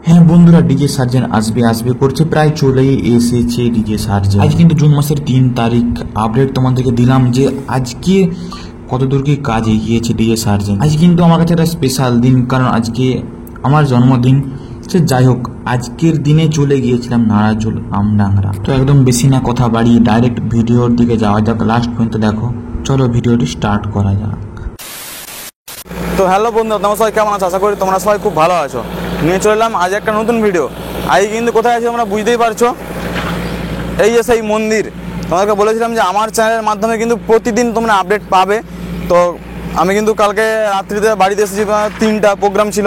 হ্যাঁ বন্ধুরা, DJ surgeon আসবে আসবে করছে, প্রায় চলেই এসেছে ডিজে সার্জেন। আজ কিন্তু জুন মাসের 3 তারিখ। আপডেট তোমাদেরকে দিলাম যে আজকে কতদূর কি কাজ এগিয়েছে ডিজে সার্জেন। আজ কিন্তু আমার কাছে একটা স্পেশাল দিন, কারণ আজকে আমার জন্মদিন। সে যাই হোক, আজকের দিনে চলে গিয়েছিলাম নারাজুল আমডাংরা। তো একদম বেশি না কথা বাড়িয়ে ডাইরেক্ট ভিডিওর দিকে যাওয়া যাক, লাস্ট পর্যন্ত দেখো। চলো ভিডিওটি স্টার্ট করা যাক। তো হ্যালো বন্ধুরা, তোমরা সবাই কেমন আছো? আশা করি তোমরা সবাই খুব ভালো আছো। নিয়ে চলে এলাম আজ একটা নতুন ভিডিও। আজ কিন্তু কোথায় আছি তোমরা বুঝতেই পারছো, এই যে সেই মন্দির। তোমাদেরকে বলেছিলাম যে আমার চ্যানেলের মাধ্যমে কিন্তু প্রতিদিন তোমরা আপডেট পাবে। তো আমি কিন্তু কালকে রাত্রিতে বাড়িতে এসেছি, 3টা প্রোগ্রাম ছিল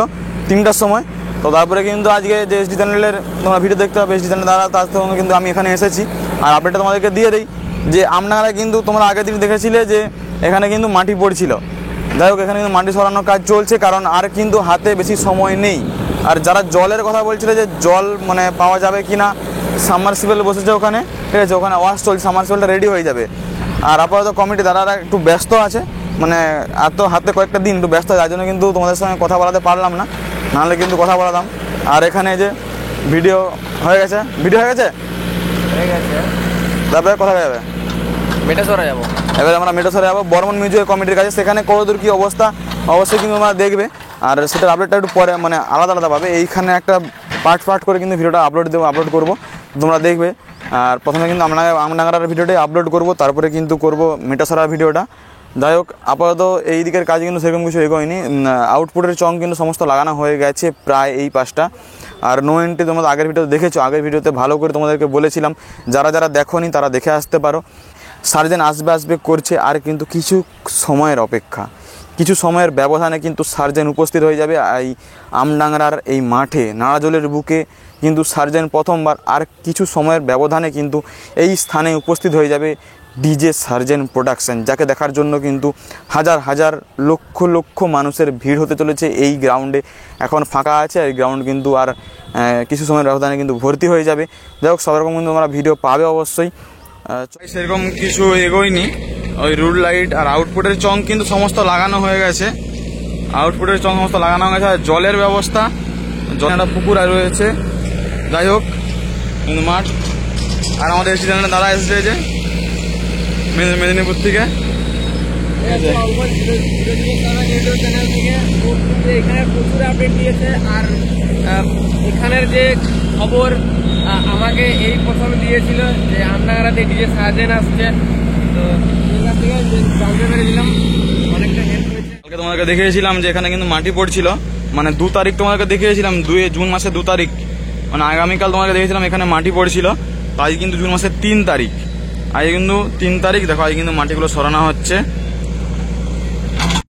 3টার সময়। তো তারপরে কিন্তু আজকে যে এসডি চ্যানেলের তোমরা ভিডিও দেখতে পাবে, এসডি চ্যানেল দ্বারা, তার সঙ্গে কিন্তু আমি এখানে এসেছি। আর আপডেটটা তোমাদেরকে দিয়ে দিই যে আমডাংরায় কিন্তু তোমরা আগের দিন দেখেছিলে যে এখানে কিন্তু মাটি পড়ছিল। যাই হোক, এখানে কিন্তু মাটি সরানোর কাজ চলছে, কারণ আর কিন্তু হাতে বেশি সময় নেই। আর যারা জলের কথা বলছিল যে জল মানে পাওয়া যাবে কি না, সাবমার্সিবল বসেছে ওখানে, ঠিক আছে, ওখানে ওয়াশ চলছে, সাবমার্সিবলটা রেডি হয়ে যাবে। আর আপাতত কমিটি দাদারা একটু ব্যস্ত আছে, মানে এত হাতে কয়েকটা দিন একটু ব্যস্ত, যার জন্য কিন্তু তোমাদের সঙ্গে কথা বলাতে পারলাম না, নাহলে কিন্তু কথা বলাতাম। আর এখানে যে ভিডিও হয়ে গেছে, তারপরে কোথায় যাবে? মেটাসরা যাবো। এবারে আমরা মেটাসরে যাবো বর্মন মিউজিক কমিটির কাছে। সেখানে কতদূর কী অবস্থা অবশ্যই কিন্তু তোমরা দেখবে। আর সেটার আপডেটটা একটু পরে মানে আলাদা আলাদা পাবে। এইখানে একটা পার্ট করে কিন্তু ভিডিওটা আপলোড করবো, তোমরা দেখবে। আর প্রথমে কিন্তু আমডাংরার ভিডিওটাই আপলোড করবো, তারপরে কিন্তু করবো মেটাসরার ভিডিওটা। যাই হোক, আপাতত এই দিকের কাজ কিন্তু সেরকম কিছু এগোয়নি। আউটপুটের চং কিন্তু সমস্ত লাগানো হয়ে গেছে প্রায় এই 5টা। আর নো এন্ট্রি তোমরা আগের ভিডিওতে দেখেছো, আগের ভিডিওতে ভালো করে তোমাদেরকে বলেছিলাম, যারা দেখোনি তারা দেখে আসতে পারো। সার্জেন আসবে করছে, আর কিন্তু কিছু সময়ের অপেক্ষা, কিছু সময়ের ব্যবধানে কিন্তু সার্জেন উপস্থিত হয়ে যাবে এই আমডাংরার এই মাঠে, নারাজলের বুকে কিন্তু সার্জেন প্রথমবার। আর কিছু সময়ের ব্যবধানে কিন্তু এই স্থানে উপস্থিত হয়ে যাবে ডিজে সার্জেন প্রোডাকশন, যাকে দেখার জন্য কিন্তু হাজার লক্ষ মানুষের ভিড় হতে চলেছে এই গ্রাউন্ডে। এখন ফাঁকা আছে, এই গ্রাউন্ড কিন্তু আর কিছু সময়ের ব্যবধানে কিন্তু ভর্তি হয়ে যাবে। যাই হোক, সব রকম কিন্তু তোমরা ভিডিও পাবে অবশ্যই। সেরকম কিছু এগোয়নি, ওই রুট লাইট আর আউটপুটের চং কিন্তু সমস্ত লাগানো হয়ে গেছে। আর জলের ব্যবস্থা, জল একটা পুকুর আর রয়েছে। যাই হোক, কিন্তু মাঠ। আর আমাদের এসি চ্যানেলে দাদা এসেছে যে মেদিনীপুর থেকে। এখানে প্রচুর আপডেট দিয়েছে। আর এখানের যে খবর আমাকে এই প্রথমে দিয়েছিল যে আমডাংরাতে ডিজে সার্জেন আসছে, তো এখান থেকে জানতে পেরেছিলাম, অনেকটা হেল্প হয়েছে। কালকে তোমাদেরকে দেখিয়েছিলাম যে এখানে কিন্তু মাটি পড়ছিল, মানে 2 তারিখ তোমাদেরকে দেখিয়েছিলাম, জুন মাসের 2 তারিখ, মানে আগামীকাল তোমাদেরকে দেখেছিলাম এখানে মাটি পড়ছিল। তো আজ কিন্তু জুন মাসের 3 তারিখ, আজ কিন্তু 3 তারিখ। দেখো, আজ কিন্তু মাটিগুলো সরানো হচ্ছে।